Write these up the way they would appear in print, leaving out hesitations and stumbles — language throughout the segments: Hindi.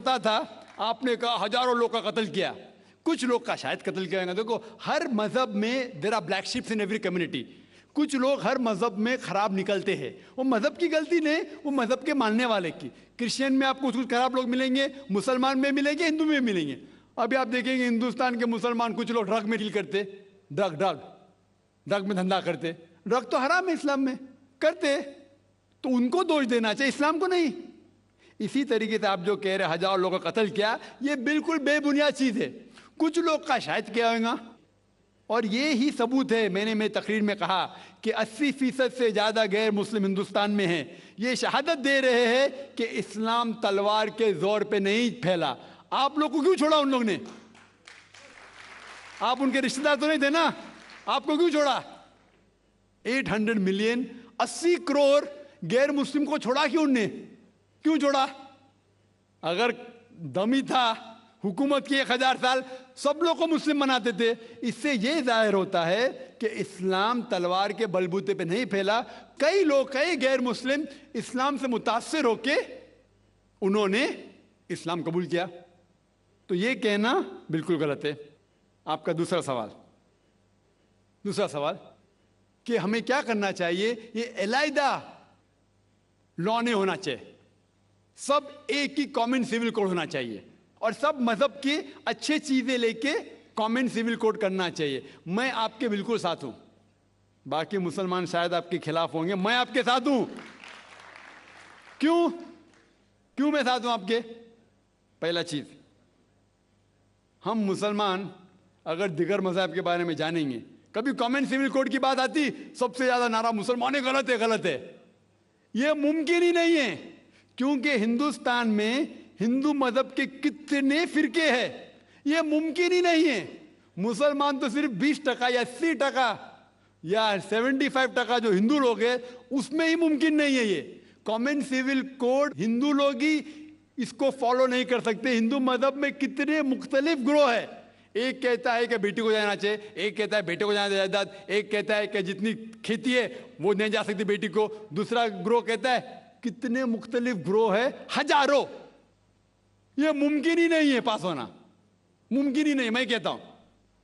पता था, आपने कहा हजारों लोग का कत्ल किया, कुछ लोग का शायद कत्ल किया होगा। देखो, हर मजहब में there are black ships in every community. कुछ लोग हर मजहब में खराब निकलते हैं, वो मजहब की गलती नहीं, वो मजहब के मानने वाले की। क्रिश्चियन में आपको कुछ खराब लोग मिलेंगे, मुसलमान में मिलेंगे, हिंदू में मिलेंगे। अभी आप देखेंगे हिंदुस्तान के मुसलमान, कुछ लोग ड्रग में डील करते, ड्रग में धंधा करते। ड्रग तो हराम है इस्लाम में, करते, तो उनको दोष देना चाहिए, इस्लाम को नहीं। इसी तरीके से आप जो कह रहे हजारों लोगों का कत्ल किया, ये बिल्कुल बेबुनियाद चीज है। कुछ लोग का शायद किया होगा, और ये ही सबूत है। मैंने मेरी तकरीर में कहा कि 80% से ज्यादा गैर मुस्लिम हिंदुस्तान में हैं। ये शहादत दे रहे हैं कि इस्लाम तलवार के जोर पे नहीं फैला। आप लोग को क्यों छोड़ा उन लोग ने? आप उनके रिश्तेदार तो नहीं थे ना, आपको क्यों छोड़ा? 800 मिलियन, 80 करोड़ गैर मुस्लिम को छोड़ा क्यों उनने? क्यों छोड़ा? अगर दमी था हुकूमत की 1000 साल, सब लोग को मुस्लिम बनाते थे। इससे यह जाहिर होता है कि इस्लाम तलवार के बलबूते पे नहीं फैला। कई लोग, कई गैर मुस्लिम इस्लाम से मुतासिर होके उन्होंने इस्लाम कबूल किया। तो यह कहना बिल्कुल गलत है। आपका दूसरा सवाल कि हमें क्या करना चाहिए? ये अलहदा लॉ नहीं होना चाहिए, सब एक ही कॉमन सिविल कोड होना चाहिए, और सब मजहब की अच्छी चीजें लेके कॉमन सिविल कोड करना चाहिए। मैं आपके बिल्कुल साथ हूं। बाकी मुसलमान शायद आपके खिलाफ होंगे, मैं आपके साथ हूं। क्यों मैं साथ हूं आपके? पहला चीज, हम मुसलमान अगर दिगर मजहब के बारे में जानेंगे, कभी कॉमन सिविल कोड की बात आती, सबसे ज्यादा नारा मुसलमान गलत है। यह मुमकिन ही नहीं है, क्योंकि हिंदुस्तान में हिंदू मजहब के कितने फिरके हैं, यह मुमकिन ही नहीं है। मुसलमान तो सिर्फ 20% या 80% या 75% जो हिंदू लोग हैं, उसमें ही मुमकिन नहीं है ये कॉमन सिविल कोड। हिंदू लोग ही इसको फॉलो नहीं कर सकते। हिंदू मजहब में कितने मुख्तलिफ ग्रोह है। एक कहता है कि बेटी को जाना चाहिए, एक कहता है बेटे को जाना जायदाद, एक कहता है कि जितनी खेती है वो नहीं जा सकती बेटी को, दूसरा ग्रोह कहता है। कितने मुख्तलिफ ग्रोह है, हजारों। यह मुमकिन ही नहीं है पास होना, मुमकिन ही नहीं। मैं कहता हूं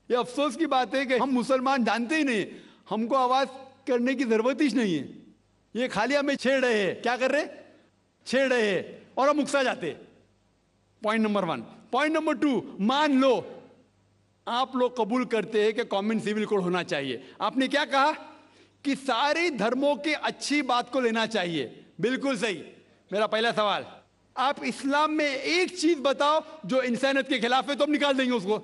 यह अफसोस की बात है कि हम मुसलमान जानते ही नहीं, हमको आवाज करने की जरूरत ही नहीं है। ये खाली हमें छेड़ रहे हैं। क्या कर रहे? छेड़ रहे हैं, और हम उकसा जाते। Point number 1। पॉइंट नंबर 2, मान लो आप लोग कबूल करते हैं कि कॉमन सिविल कोड होना चाहिए। आपने क्या कहा कि सारे धर्मों की अच्छी बात को लेना चाहिए। बिल्कुल सही। मेरा पहला सवाल, आप इस्लाम में एक चीज बताओ जो इंसानियत के खिलाफ है, तो हम निकाल देंगे उसको।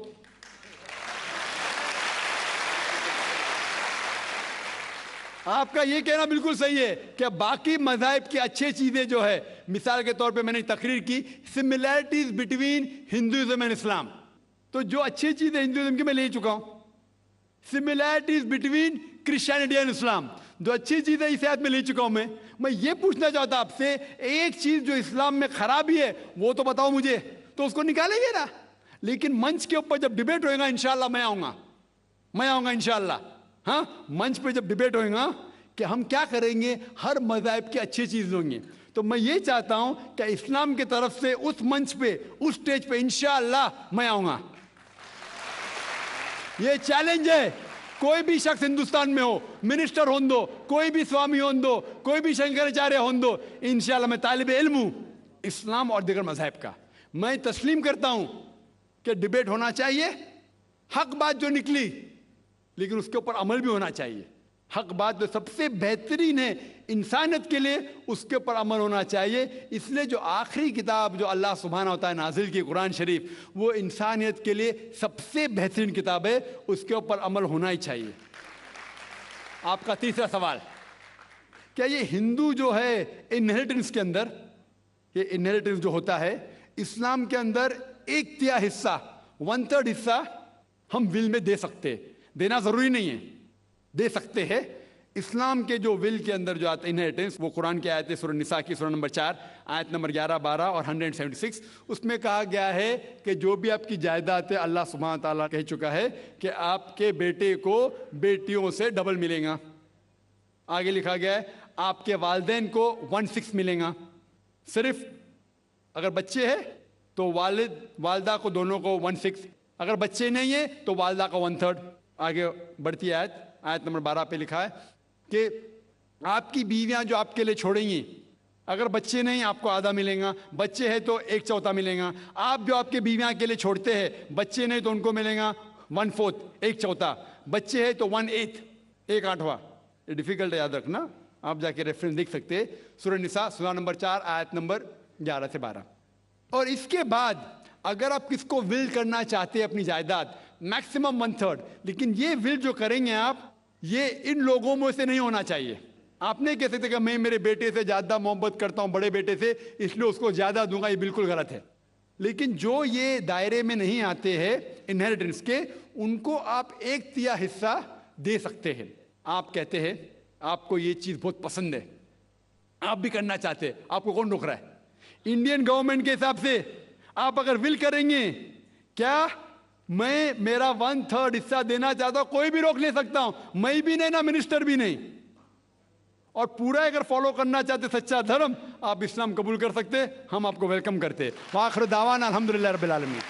आपका यह कहना बिल्कुल सही है कि बाकी मज़ाहिब की अच्छी चीजें जो है, मिसाल के तौर पे मैंने तकरीर की similarities between Hinduism and Islam, तो जो अच्छी चीजें हिंदुइज्म की मैं ले चुका हूं। Similarities between Christianity and Islam, जो अच्छी चीजें इस आयत में ले चुका हूं। मैं ये पूछना चाहता आपसे, एक चीज जो इस्लाम में खराबी है वो तो बताओ मुझे, तो उसको निकालेंगे ना। लेकिन मंच के ऊपर जब डिबेट होएगा, इंशाल्लाह मैं आऊंगा इंशाल्लाह। हाँ, मंच पे जब डिबेट होएगा कि हम क्या करेंगे, हर मज़हब की अच्छी चीज होंगी। तो मैं ये चाहता हूं कि इस्लाम की तरफ से उस मंच पे, उस स्टेज पे इंशाल्लाह मैं आऊंगा। ये चैलेंज है। कोई भी शख्स हिंदुस्तान में हो, मिनिस्टर हों दो, कोई भी स्वामी हों दो, कोई भी शंकराचार्य हों दो, इंशाल्लाह मैं तालिब इल्म हूं इस्लाम और दिगर मज़हब का। मैं तस्लीम करता हूं कि डिबेट होना चाहिए, हक बात जो निकली, लेकिन उसके ऊपर अमल भी होना चाहिए। हक बात जो सबसे बेहतरीन है इंसानियत के लिए, उसके ऊपर अमल होना चाहिए। इसलिए जो आखिरी किताब जो अल्लाह सुब्हानहू व तआला नाजिल की कुरान शरीफ, वो इंसानियत के लिए सबसे बेहतरीन किताब है, उसके ऊपर अमल होना ही चाहिए। आपका तीसरा सवाल, क्या ये हिंदू जो है इनहेरिटेंस के अंदर, ये इनहेरिटेंस जो होता है इस्लाम के अंदर, 1/3 हिस्सा, 1/3 हिस्सा हम विल में दे सकते, देना जरूरी नहीं है, दे सकते हैं। इस्लाम के जो विल के अंदर जो आता है इनहेरिटेंस, वो कुरान की आयत है सूरह निसा की सूरह नंबर 4 आयत नंबर 11, 12 और 176। उसमें कहा गया है कि जो भी आपकी जायदाद है, अल्लाह सुब्हानहू व तआला कह चुका है कि आपके बेटे को बेटियों से डबल मिलेगा। आगे लिखा गया है आपके वालिदैन को 1/6 मिलेगा। सिर्फ अगर बच्चे हैं तो वालिद वालदा को दोनों को 1/6, अगर बच्चे नहीं है तो वालदा का 1/3। आगे बढ़ती आयत, आयत नंबर 12 पे लिखा है कि आपकी बीवियां जो आपके लिए छोड़ेंगी, अगर बच्चे नहीं आपको आधा मिलेगा, बच्चे हैं तो 1/4 मिलेगा। आप जो आपके बीवियां के लिए छोड़ते हैं, बच्चे नहीं तो उनको मिलेगा 1/4, 1/4, बच्चे हैं तो 1/8, 1/8। ये डिफिकल्ट है याद रखना, आप जाके रेफरेंस देख सकते हैं, सूरह निसा सूरह नंबर 4 आयत नंबर 11 से 12। और इसके बाद अगर आप किसको विल करना चाहते हैं अपनी जायदाद, मैक्सिमम 1/3, लेकिन ये विल जो करेंगे आप, ये इन लोगों में से नहीं होना चाहिए। आप नहीं कह सकते कि मैं मेरे बेटे से ज्यादा मोहब्बत करता हूं, बड़े बेटे से, इसलिए उसको ज्यादा दूंगा, ये बिल्कुल गलत है। लेकिन जो ये दायरे में नहीं आते हैं इनहेरिटेंस के, उनको आप 1/3 हिस्सा दे सकते हैं। आप कहते हैं आपको ये चीज बहुत पसंद है, आप भी करना चाहते हैं, आपको कौन रोक रहा है? इंडियन गवर्नमेंट के हिसाब से आप अगर विल करेंगे, क्या मैं मेरा 1/3 हिस्सा देना चाहता हूं, कोई भी रोक नहीं सकता हूं, मैं भी नहीं ना मिनिस्टर भी नहीं। और पूरा अगर फॉलो करना चाहते सच्चा धर्म, आप इस्लाम कबूल कर सकते, हम आपको वेलकम करते। वाखिर दावाना अल्हम्दुलिल्लाह रब्बिल आलमीन।